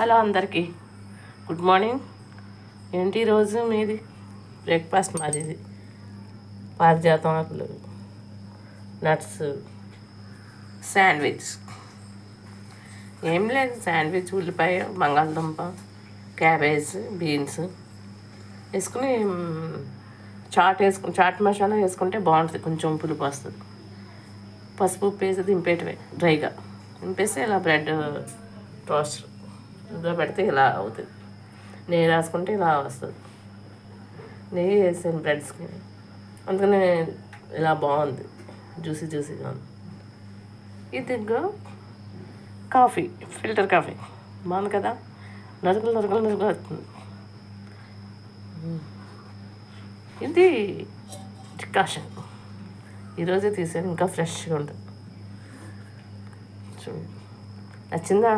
Hello అందరికీ good morning. ఏంటి ఈరోజు మీది బ్రేక్ఫాస్ట్? మాది ఇది పారిజాతం ఆకులు, నట్స్, శాండ్విచ్. ఏం లేదు, శాండ్విచ్ ఉల్లిపాయ, బంగాళదుంప, క్యాబేజ్, బీన్స్ వేసుకుని చాట్ మసాలా వేసుకుంటే బాగుంటుంది. కొంచెం పులుపు వస్తుంది. పసుపు ఉప్పు వేసి దింపేటివే డ్రైగా. దింపేస్తే ఇలా బ్రెడ్ టోస్ట్ ఇందులో పెడితే ఇలా అవుతుంది. నెయ్యి రాసుకుంటే ఇలా వస్తుంది. నెయ్యి వేసాను బ్రెడ్స్కి, అందుకనే ఇలా బాగుంది, జ్యూసీగా ఉంది. ఇది కాఫీ, ఫిల్టర్ కాఫీ బాగుంది కదా, నరుకులు వస్తుంది. ఇది డికాషన్ ఈరోజే తీసాను, ఇంకా ఫ్రెష్గా ఉంటుంది. చూడు, నచ్చిందా?